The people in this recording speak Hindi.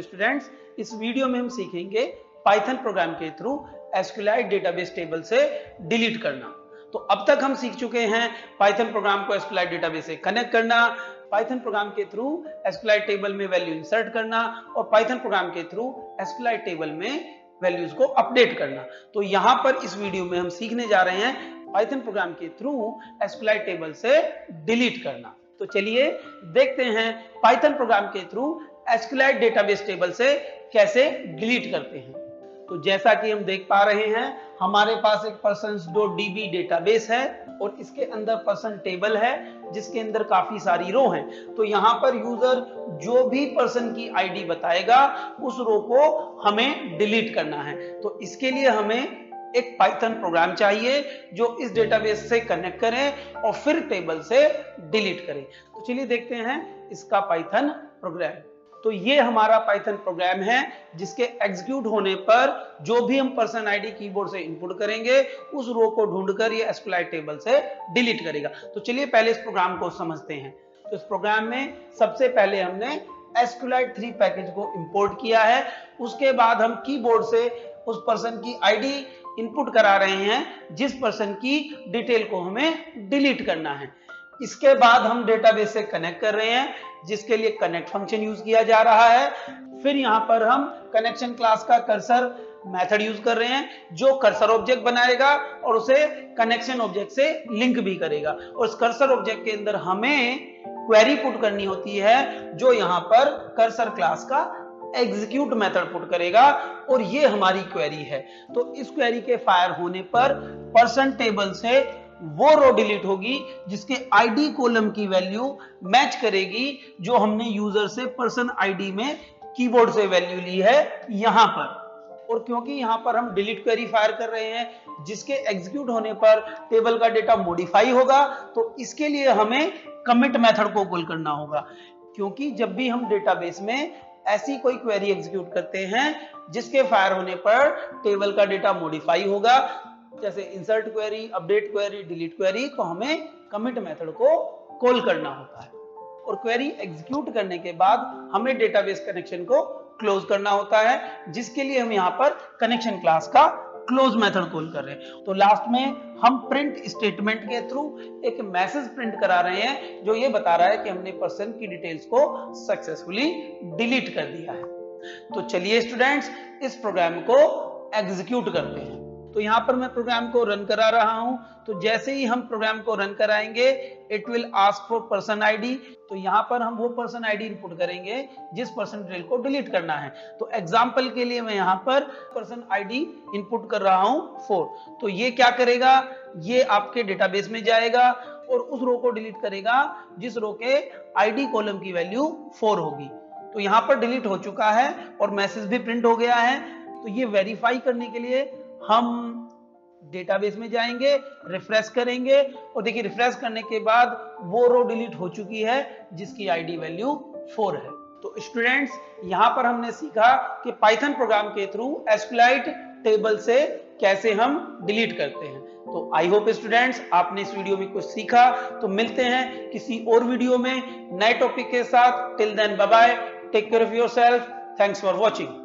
तो स्टूडेंट्स, इस वीडियो में हम सीखेंगे पाइथन प्रोग्राम के थ्रू एसक्यूएलाइट डेटाबेस टेबल से डिलीट करना। तो अब तक हम सीख चुके हैं पाइथन प्रोग्राम को एसक्यूएलाइट डेटाबेस से कनेक्ट करना, पाइथन प्रोग्राम के थ्रू एसक्यूएलाइट टेबल में वैल्यू इंसर्ट करना और पाइथन प्रोग्राम के थ्रू एसक्यूएलाइट टेबल में वैल्यूज को अपडेट करना। तो यहां पर इस वीडियो में हम सीखने जा रहे हैं पाइथन प्रोग्राम के थ्रू एसक्यूएलाइट टेबल से डिलीट करना। तो चलिए देखते हैं पाइथन प्रोग्राम के थ्रू एसक्यूएलाइट डेटाबेस टेबल से कैसे डिलीट करते हैं। तो जैसा कि हम देख पा रहे हैं, हमारे पास एक persons.db डेटाबेस है और इसके अंदर पर्सन टेबल है जिसके अंदर काफी सारी रो हैं। तो यहाँ पर यूजर जो भी पर्सन की आईडी बताएगा उस रो को हमें डिलीट करना है। तो इसके लिए हमें एक पाइथन प्रोग्राम चाहिए जो इस डेटाबेस से कनेक्ट करें और फिर टेबल से डिलीट करें। तो चलिए देखते हैं इसका पाइथन प्रोग्राम। तो ये हमारा पाइथन प्रोग्राम है जिसके एग्जीक्यूट होने पर जो भी हम पर्सन आईडी कीबोर्ड से इनपुट करेंगे उस रो को ढूंढकर ये एसक्यूएलाइट टेबल से डिलीट करेगा। तो चलिए पहले इस प्रोग्राम को समझते हैं। तो इस प्रोग्राम में सबसे पहले हमने एसक्यूएलाइट 3 पैकेज को इंपोर्ट किया है। उसके बाद हम कीबोर्ड से उस पर्सन की आईडी इनपुट करा रहे हैं जिस पर्सन की डिटेल को हमें डिलीट करना है। इसके बाद हम डेटाबेस से कनेक्ट कर रहे हैं जिसके लिए कनेक्ट फंक्शन यूज किया जा रहा है। फिर यहां पर हम कनेक्शन क्लास का कर्सर मेथड यूज कर रहे हैं जो कर्सर ऑब्जेक्ट बनाएगा और उसे कनेक्शन ऑब्जेक्ट से लिंक भी करेगा। और इस कर्सर ऑब्जेक्ट के अंदर हमें क्वेरी पुट करनी होती है जो यहां पर कर्सर क्लास का एग्जीक्यूट मेथड पुट करेगा और ये हमारी क्वेरी है। तो इस क्वेरी के फायर होने पर पर्सन टेबल से वो रो डिलीट होगी जिसके आईडी कॉलम की वैल्यू मैच करेगी जो हमने यूजर से पर्सन आईडी में कीबोर्ड से वैल्यू ली है यहां पर। और क्योंकि यहां पर हम डिलीट क्वेरी फायर कर रहे हैं जिसके एग्जीक्यूट होने पर टेबल का डेटा मॉडिफाई होगा, तो इसके लिए हमें कमिट मेथड को कॉल करना होगा। क्योंकि जब भी हम डेटाबेस में ऐसी कोई क्वेरी एग्जीक्यूट करते हैं जिसके फायर होने पर टेबल का डेटा मॉडिफाई होगा, जैसे insert query, update query, delete query, तो हमें कमिट मेथड को कॉल करना होता है। और क्वेरी एग्जीक्यूट करने के बाद हमें डेटाबेस कनेक्शन को क्लोज करना होता है जिसके लिए हम यहाँ पर कनेक्शन क्लास का क्लोज मेथड कॉल कर रहे हैं। तो लास्ट में हम प्रिंट स्टेटमेंट के थ्रू एक मैसेज प्रिंट करा रहे हैं जो ये बता रहा है कि हमने पर्सन की डिटेल्स को सक्सेसफुली डिलीट कर दिया है। तो चलिए स्टूडेंट्स, इस प्रोग्राम को एग्जीक्यूट करते हैं। तो यहां पर मैं प्रोग्राम को रन करा रहा हूं। तो जैसे ही हम प्रोग्राम को रन कराएंगे it will ask for person ID. तो यहां पर हम वो पर्सन आईडी इनपुट करेंगे जिस पर्सन डिटेल को डिलीट करना है। तो एग्जांपल के लिए मैं यहां पर पर्सन आईडी इनपुट कर रहा हूं 4। तो ये क्या करेगा, ये आपके डेटाबेस में जाएगा और उस रो को डिलीट करेगा जिस रो के आईडी कॉलम की वैल्यू 4 होगी। तो यहां पर डिलीट हो चुका है और मैसेज भी प्रिंट हो गया है। तो ये वेरीफाई करने के लिए हम डेटाबेस में जाएंगे, रिफ्रेश करेंगे और देखिए रिफ्रेश करने के बाद वो रो डिलीट हो चुकी है जिसकी आईडी वैल्यू 4 है। तो स्टूडेंट्स, यहां पर हमने सीखा कि पाइथन प्रोग्राम के थ्रू एसक्यूएलाइट टेबल से कैसे हम डिलीट करते हैं। तो आई होप स्टूडेंट्स आपने इस वीडियो में कुछ सीखा। तो मिलते हैं किसी और वीडियो में नए टॉपिक के साथ। Till then bye bye, take care of yourself, thanks for watching.